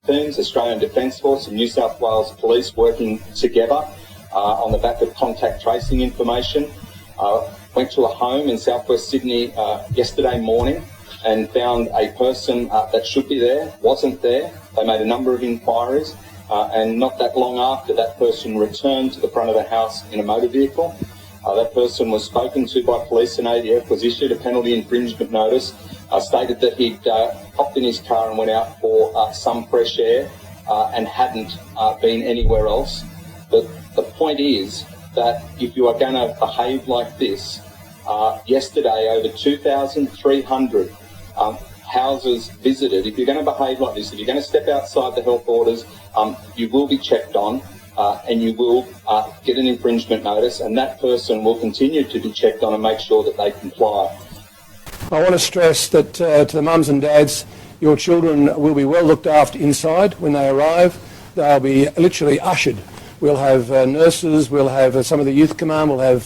teams, Australian Defence Force and New South Wales Police working together on the back of contact tracing information. Went to a home in southwest Sydney yesterday morning and found a person that should be there, wasn't there. They made a number of inquiries and not that long after, that person returned to the front of the house in a motor vehicle. That person was spoken to by police and ADF, was issued a penalty infringement notice, stated that he'd hopped in his car and went out for some fresh air and hadn't been anywhere else. But the point is that if you are going to behave like this, yesterday over 2,300 houses visited. If you're going to behave like this, if you're going to step outside the health orders, you will be checked on and you will get an infringement notice, and that person will continue to be checked on and make sure that they comply. I want to stress that to the mums and dads, your children will be well looked after inside when they arrive. They'll be literally ushered. We'll have nurses, we'll have some of the youth command, we'll have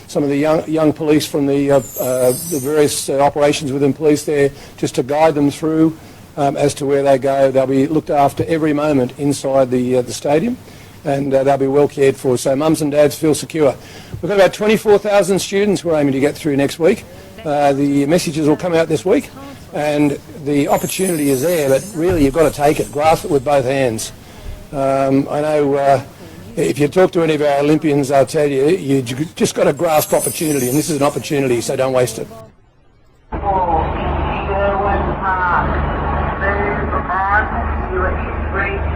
some of the young police from the various operations within police there just to guide them through as to where they go. They'll be looked after every moment inside the stadium, and they'll be well cared for. So mums and dads feel secure. We've got about 24,000 students we're aiming to get through next week. The messages will come out this week, and the opportunity is there, but really you've got to take it, grasp it with both hands. I know if you talk to any of our Olympians, they'll tell you, you just got to grasp opportunity, and this is an opportunity, so don't waste it.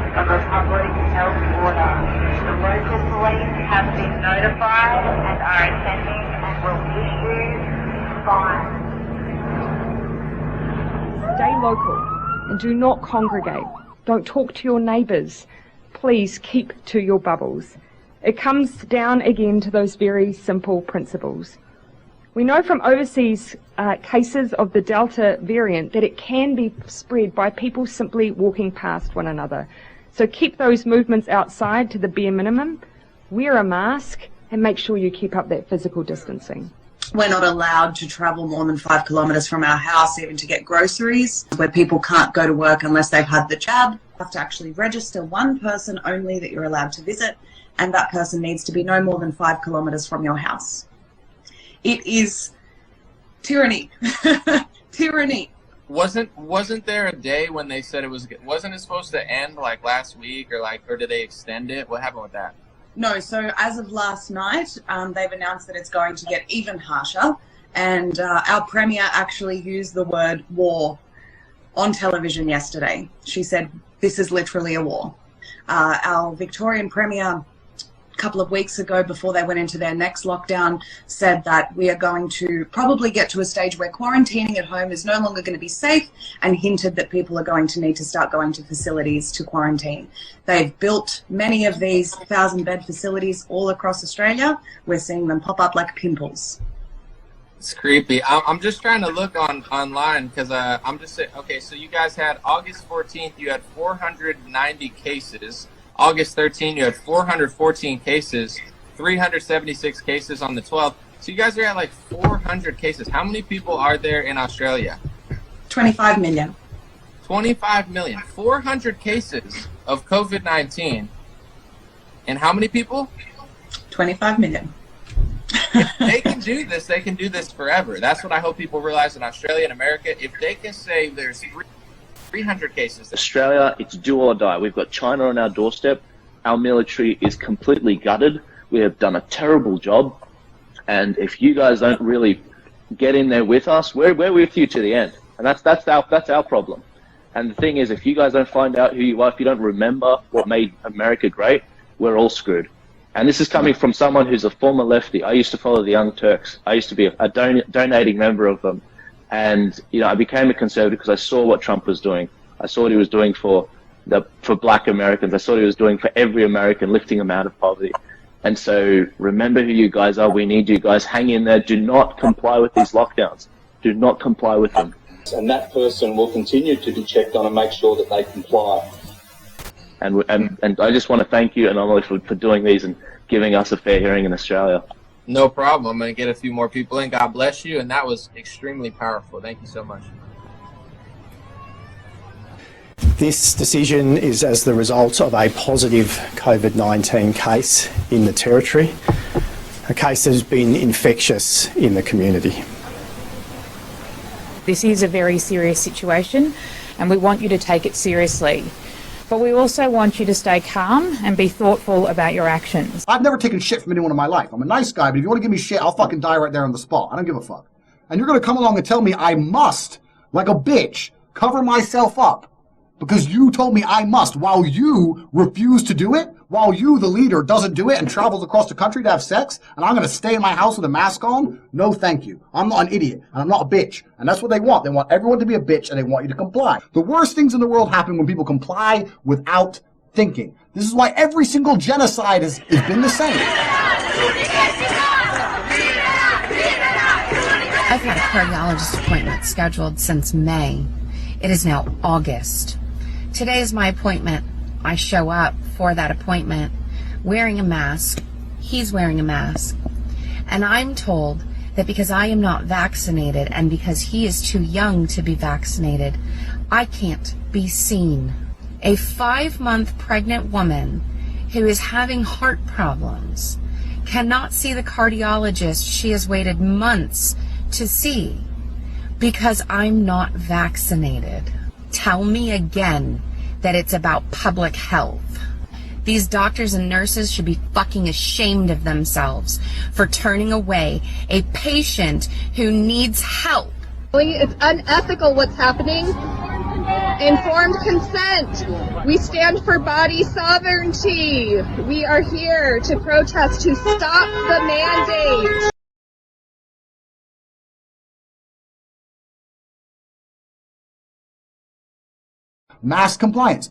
Of a public health order. The local police have been notified and are attending and will issue fines. Stay local and do not congregate. Don't talk to your neighbours. Please keep to your bubbles. It comes down again to those very simple principles. We know from overseas cases of the Delta variant that it can be spread by people simply walking past one another. So keep those movements outside to the bare minimum, wear a mask, and make sure you keep up that physical distancing. We're not allowed to travel more than 5 kilometres from our house, even to get groceries, where people can't go to work unless they've had the jab. You have to actually register one person only that you're allowed to visit, and that person needs to be no more than 5 kilometres from your house. It is tyranny. Tyranny. Wasn't there a day when they said wasn't it supposed to end like last week or did they extend it? What happened with that? No, so as of last night, they've announced that it's going to get even harsher, and our Premier actually used the word war on television yesterday. She said, this is literally a war. Our Victorian Premier, a couple of weeks ago before they went into their next lockdown, said that we are going to probably get to a stage where quarantining at home is no longer going to be safe, and hinted that people are going to need to start going to facilities to quarantine. They've built many of these 1,000-bed facilities all across Australia. We're seeing them pop up like pimples. It's creepy. I'm just trying to look online because I'm just saying, okay, so you guys had August 14th, you had 490 cases. August 13th, you had 414 cases, 376 cases on the 12th. So you guys are at like 400 cases. How many people are there in Australia? 25 million. 25 million. 400 cases of COVID-19. And how many people? 25 million. If they can do this, they can do this forever. That's what I hope people realize in Australia and America. If they can say there's 300 cases. Australia, it's do or die. We've got China on our doorstep. Our military is completely gutted. We have done a terrible job. And if you guys don't really get in there with us, we're with you to the end. And that's our problem. And the thing is, if you guys don't find out who you are, if you don't remember what made America great, we're all screwed. And this is coming from someone who's a former lefty. I used to follow the Young Turks. I used to be a donating member of them. And, you know, I became a conservative because I saw what Trump was doing. I saw what he was doing for black Americans. I saw what he was doing for every American, lifting them out of poverty. And so remember who you guys are. We need you guys. Hang in there. Do not comply with these lockdowns. Do not comply with them. And that person will continue to be checked on and make sure that they comply. And I just want to thank you, Anomaly, for doing these and giving us a fair hearing in Australia. No problem. I'm going to get a few more people in. God bless you. And that was extremely powerful. Thank you so much. This decision is as the result of a positive COVID-19 case in the Territory, a case that has been infectious in the community. This is a very serious situation and we want you to take it seriously. But we also want you to stay calm and be thoughtful about your actions. I've never taken shit from anyone in my life. I'm a nice guy, but if you want to give me shit, I'll fucking die right there on the spot. I don't give a fuck. And you're going to come along and tell me I must, like a bitch, cover myself up because you told me I must while you refuse to do it, while you, the leader, doesn't do it and travels across the country to have sex, and I'm going to stay in my house with a mask on? No, thank you. I'm not an idiot, and I'm not a bitch. And that's what they want. They want everyone to be a bitch, and they want you to comply. The worst things in the world happen when people comply without thinking. This is why every single genocide has been the same. I've had a cardiologist appointment scheduled since May. It is now August. Today is my appointment. I show up for that appointment wearing a mask. He's wearing a mask. And I'm told that because I am not vaccinated and because he is too young to be vaccinated, I can't be seen. A 5-month pregnant woman who is having heart problems cannot see the cardiologist she has waited months to see because I'm not vaccinated. Tell me again that it's about public health. These doctors and nurses should be fucking ashamed of themselves for turning away a patient who needs help. It's unethical what's happening. Informed consent. We stand for body sovereignty. We are here to protest to stop the mandate. Mask compliance.